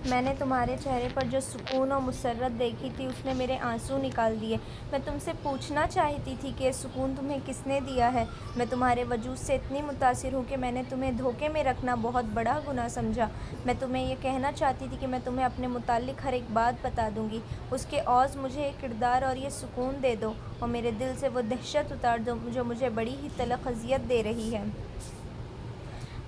میں نے تمہارے چہرے پر جو سکون اور مسرت دیکھی تھی اس نے میرے آنسو نکال دیے۔ میں تم سے پوچھنا چاہتی تھی کہ یہ سکون تمہیں کس نے دیا ہے۔ میں تمہارے وجود سے اتنی متاثر ہوں کہ میں نے تمہیں دھوکے میں رکھنا بہت بڑا گناہ سمجھا۔ میں تمہیں یہ کہنا چاہتی تھی کہ میں تمہیں اپنے متعلق ہر ایک بات بتا دوں گی۔ اس کے عوض مجھے یہ کردار اور یہ سکون دے دو اور میرے دل سے وہ دہشت اتار دو جو مجھے بڑی ہی تلخ اذیت دے رہی ہے۔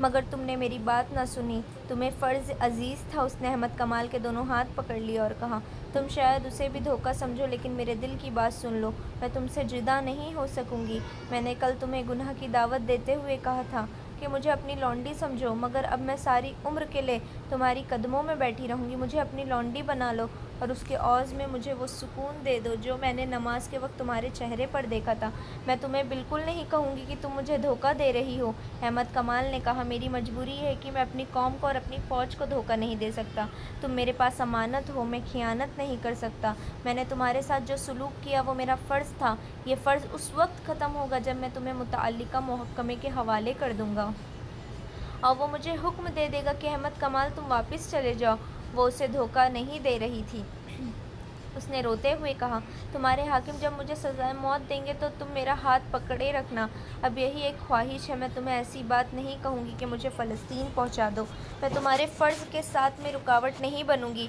مگر تم نے میری بات نہ سنی۔ تمہیں فرض عزیز تھا۔ اس نے احمد کمال کے دونوں ہاتھ پکڑ لیے اور کہا، تم شاید اسے بھی دھوکہ سمجھو لیکن میرے دل کی بات سن لو۔ میں تم سے جدا نہیں ہو سکوں گی۔ میں نے کل تمہیں گناہ کی دعوت دیتے ہوئے کہا تھا کہ مجھے اپنی لونڈی سمجھو، مگر اب میں ساری عمر کے لیے تمہاری قدموں میں بیٹھی رہوں گی۔ مجھے اپنی لونڈی بنا لو اور اس کے عوض میں مجھے وہ سکون دے دو جو میں نے نماز کے وقت تمہارے چہرے پر دیکھا تھا۔ میں تمہیں بالکل نہیں کہوں گی کہ تم مجھے دھوکہ دے رہی ہو۔ احمد کمال نے کہا، میری مجبوری ہے کہ میں اپنی قوم کو اور اپنی فوج کو دھوکہ نہیں دے سکتا۔ تم میرے پاس امانت ہو، میں خیانت نہیں کر سکتا۔ میں نے تمہارے ساتھ جو سلوک کیا وہ میرا فرض تھا۔ یہ فرض اس وقت ختم ہوگا جب میں تمہیں متعلقہ محکمے کے حوالے کر دوں گا اور وہ مجھے حکم دے دے گا کہ احمد کمال تم واپس چلے جاؤ۔ وہ اسے دھوکہ نہیں دے رہی تھی۔ اس نے روتے ہوئے کہا، تمہارے حاکم جب مجھے سزائے موت دیں گے تو تم میرا ہاتھ پکڑے رکھنا۔ اب یہی ایک خواہش ہے، میں تمہیں ایسی بات نہیں کہوں گی کہ مجھے فلسطین پہنچا دو۔ میں تمہارے فرض کے ساتھ میں رکاوٹ نہیں بنوں گی۔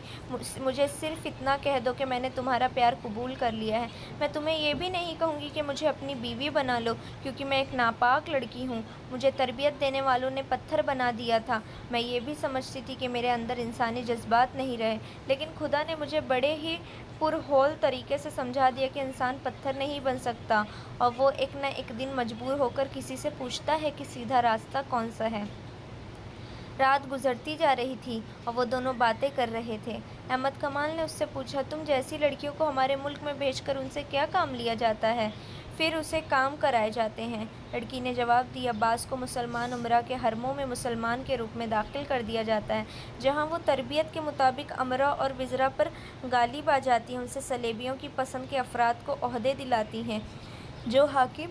مجھے صرف اتنا کہہ دو کہ میں نے تمہارا پیار قبول کر لیا ہے۔ میں تمہیں یہ بھی نہیں کہوں گی کہ مجھے اپنی بیوی بنا لو، کیونکہ میں ایک ناپاک لڑکی ہوں۔ مجھے تربیت دینے والوں نے پتھر بنا دیا تھا۔ میں یہ بھی سمجھتی تھی کہ میرے اندر انسانی جذبات نہیں رہے، لیکن خدا نے مجھے بڑے ہی پرہول طریقے سے سمجھا دیا کہ انسان پتھر نہیں بن سکتا اور وہ ایک نہ ایک دن مجبور ہو کر کسی سے پوچھتا ہے کہ سیدھا راستہ کون سا ہے۔ رات گزرتی جا رہی تھی اور وہ دونوں باتیں کر رہے تھے۔ احمد کمال نے اس سے پوچھا، تم جیسی لڑکیوں کو ہمارے ملک میں بھیج کر ان سے کیا کام لیا جاتا ہے؟ پھر اسے کام کرائے جاتے ہیں۔ لڑکی نے جواب دیا، بعض کو مسلمان امراء کے حرموں میں مسلمان کے روپ میں داخل کر دیا جاتا ہے، جہاں وہ تربیت کے مطابق امراء اور وزراء پر غالب آ جاتی ہیں۔ ان سے صلیبیوں کی پسند کے افراد کو عہدے دلاتی ہیں۔ جو حاکم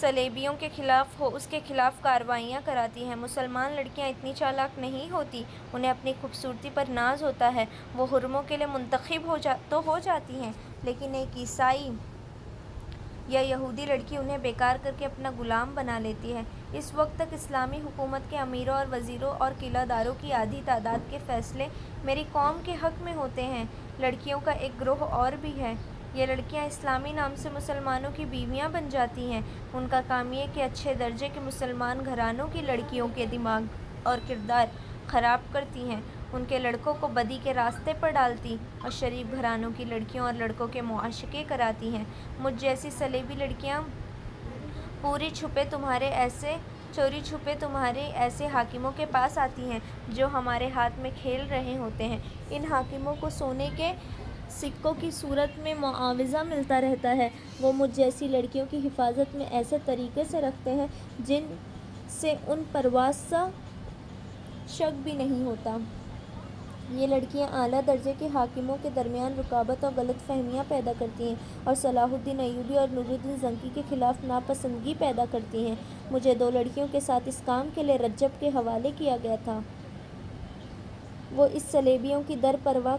صلیبیوں کے خلاف ہو اس کے خلاف کارروائیاں کراتی ہیں۔ مسلمان لڑکیاں اتنی چالاک نہیں ہوتی، انہیں اپنی خوبصورتی پر ناز ہوتا ہے۔ وہ حرموں کے لیے منتخب تو ہو جاتی ہیں، لیکن ایک عیسائی یا یہودی لڑکی انہیں بیکار کر کے اپنا غلام بنا لیتی ہے۔ اس وقت تک اسلامی حکومت کے امیروں اور وزیروں اور قلعہ داروں کی آدھی تعداد کے فیصلے میری قوم کے حق میں ہوتے ہیں۔ لڑکیوں کا ایک گروہ اور بھی ہے۔ یہ لڑکیاں اسلامی نام سے مسلمانوں کی بیویاں بن جاتی ہیں۔ ان کا کام یہ کہ اچھے درجے کے مسلمان گھرانوں کی لڑکیوں کے دماغ اور کردار خراب کرتی ہیں، ان کے لڑکوں کو بدی کے راستے پر ڈالتی اور شریف گھرانوں کی لڑکیوں اور لڑکوں کے معاشقے کراتی ہیں۔ مجھ جیسی صلیبی لڑکیاں چوری چھپے تمہارے ایسے حاکموں کے پاس آتی ہیں جو ہمارے ہاتھ میں کھیل رہے ہوتے ہیں۔ ان حاکموں کو سونے کے سکوں کی صورت میں معاوضہ ملتا رہتا ہے۔ وہ مجھ جیسی لڑکیوں کی حفاظت میں ایسے طریقے سے رکھتے ہیں جن سے ان پر واسطہ شک بھی نہیں ہوتا۔ یہ لڑکیاں اعلیٰ درجے کے حاکموں کے درمیان رکاوٹ اور غلط فہمیاں پیدا کرتی ہیں اور صلاح الدین ایوبی اور نور الدین زنکی کے خلاف ناپسندگی پیدا کرتی ہیں۔ مجھے 2 لڑکیوں کے ساتھ اس کام کے لیے رجب کے حوالے کیا گیا تھا۔ وہ اس صلیبیوں کی درپرواہ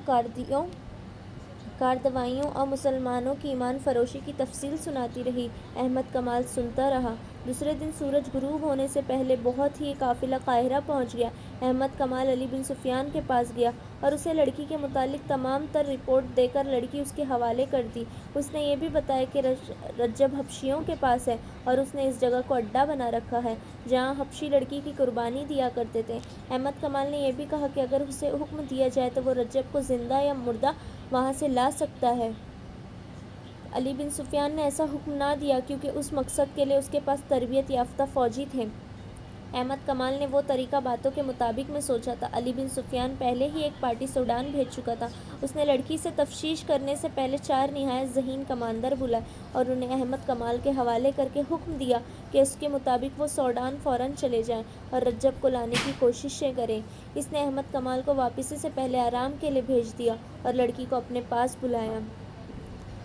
کارروائیوں اور مسلمانوں کی ایمان فروشی کی تفصیل سناتی رہی۔ احمد کمال سنتا رہا۔ دوسرے دن سورج غروب ہونے سے پہلے بہت ہی قافلہ قاہرہ پہنچ گیا۔ احمد کمال علی بن سفیان کے پاس گیا اور اسے لڑکی کے متعلق تمام تر رپورٹ دے کر لڑکی اس کے حوالے کر دی۔ اس نے یہ بھی بتایا کہ رجب حبشیوں کے پاس ہے اور اس نے اس جگہ کو اڈہ بنا رکھا ہے جہاں حبشی لڑکی کی قربانی دیا کرتے تھے۔ احمد کمال نے یہ بھی کہا کہ اگر اسے حکم دیا جائے تو وہ رجب کو زندہ یا مردہ وہاں سے لا سکتا ہے۔ علی بن سفیان نے ایسا حکم نہ دیا کیونکہ اس مقصد کے لیے اس کے پاس تربیت یافتہ فوجی تھے۔ احمد کمال نے وہ طریقہ باتوں کے مطابق میں سوچا تھا۔ علی بن سفیان پہلے ہی ایک پارٹی سوڈان بھیج چکا تھا۔ اس نے لڑکی سے تفتیش کرنے سے پہلے 4 نہایت ذہین کماندار بلائے اور انہیں احمد کمال کے حوالے کر کے حکم دیا کہ اس کے مطابق وہ سوڈان فوراً چلے جائیں اور رجب کو لانے کی کوششیں کریں۔ اس نے احمد کمال کو واپسی سے پہلے آرام کے لیے بھیج دیا اور لڑکی کو اپنے پاس بلایا۔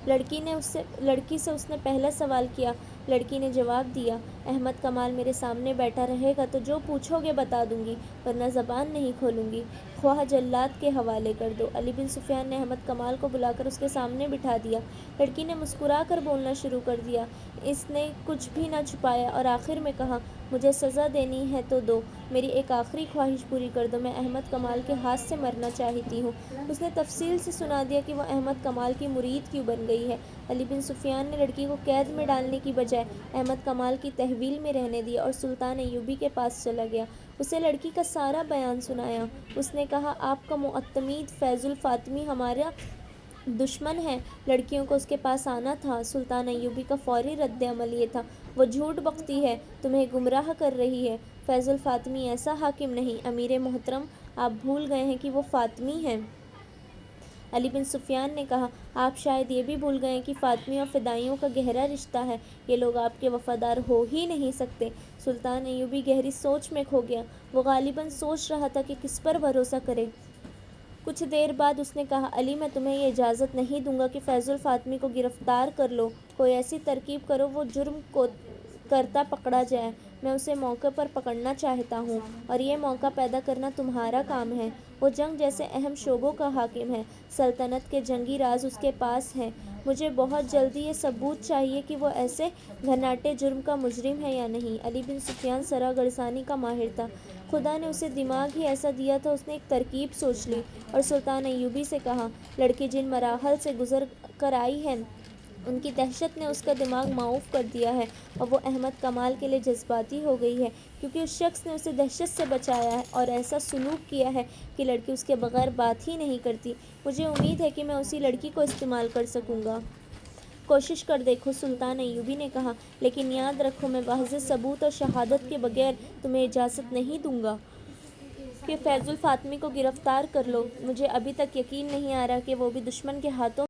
لڑکی سے اس نے پہلا سوال کیا۔ لڑکی نے جواب دیا، احمد کمال میرے سامنے بیٹھا رہے گا تو جو پوچھو گے بتا دوں گی، ورنہ زبان نہیں کھولوں گی، خواہ جلاد کے حوالے کر دو۔ علی بن سفیان نے احمد کمال کو بلا کر اس کے سامنے بٹھا دیا۔ لڑکی نے مسکرا کر بولنا شروع کر دیا۔ اس نے کچھ بھی نہ چھپایا اور آخر میں کہا، مجھے سزا دینی ہے تو دو، میری ایک آخری خواہش پوری کر دو، میں احمد کمال کے ہاتھ سے مرنا چاہتی ہوں۔ اس نے تفصیل سے سنا دیا کہ وہ احمد کمال کی مرید کیوں بن گئی ہے۔ علی بن سفیان نے لڑکی کو قید میں ڈالنے کی بجائے احمد کمال کی تحویل میں رہنے دیا اور سلطان ایوبی کے پاس چلا گیا۔ اسے لڑکی کا سارا بیان سنایا۔ اس نے کہا، آپ کا معتمد فیض الفاطمی ہمارا دشمن ہے، لڑکیوں کو اس کے پاس آنا تھا۔ سلطان ایوبی کا فوری رد عمل یہ تھا، وہ جھوٹ بکتی ہے، تمہیں گمراہ کر رہی ہے، فیض الفاطمی ایسا حاکم نہیں۔ امیر محترم، آپ بھول گئے ہیں کہ وہ فاطمی ہیں۔ علی بن سفیان نے کہا، آپ شاید یہ بھی بھول گئے ہیں کہ فاطمی اور فدائیوں کا گہرا رشتہ ہے، یہ لوگ آپ کے وفادار ہو ہی نہیں سکتے۔ سلطان ایوبی گہری سوچ میں کھو گیا، وہ غالباً سوچ رہا تھا کہ کس پر بھروسہ کرے۔ کچھ دیر بعد اس نے کہا، علی، میں تمہیں یہ اجازت نہیں دوں گا کہ فیض الفاطمی کو گرفتار کر لو، کوئی ایسی ترکیب کرو وہ جرم کو کرتا پکڑا جائے، میں اسے موقع پر پکڑنا چاہتا ہوں، اور یہ موقع پیدا کرنا تمہارا کام ہے۔ وہ جنگ جیسے اہم شعبوں کا حاکم ہے، سلطنت کے جنگی راز اس کے پاس ہیں، مجھے بہت جلدی یہ ثبوت چاہیے کہ وہ ایسے گھناٹے جرم کا مجرم ہے یا نہیں۔ علی بن سفیان سرا گرسانی کا ماہر تھا، خدا نے اسے دماغ ہی ایسا دیا تھا، اس نے ایک ترکیب سوچ لی اور سلطان ایوبی سے کہا، لڑکی جن مراحل سے گزر کر آئی ہے ان کی دہشت نے اس کا دماغ معوف کر دیا ہے، اور وہ احمد کمال کے لیے جذباتی ہو گئی ہے، کیونکہ اس شخص نے اسے دہشت سے بچایا ہے اور ایسا سلوک کیا ہے کہ لڑکی اس کے بغیر بات ہی نہیں کرتی۔ مجھے امید ہے کہ میں اسی لڑکی کو استعمال کر سکوں گا۔ کوشش کر دیکھو، سلطان ایوبی نے کہا، لیکن یاد رکھو میں واضح ثبوت اور شہادت کے بغیر تمہیں اجازت نہیں دوں گا کہ فیض الفاطمی کو گرفتار کر لو۔ مجھے ابھی تک یقین نہیں آ رہا کہ وہ بھی دشمن کے ہاتھوں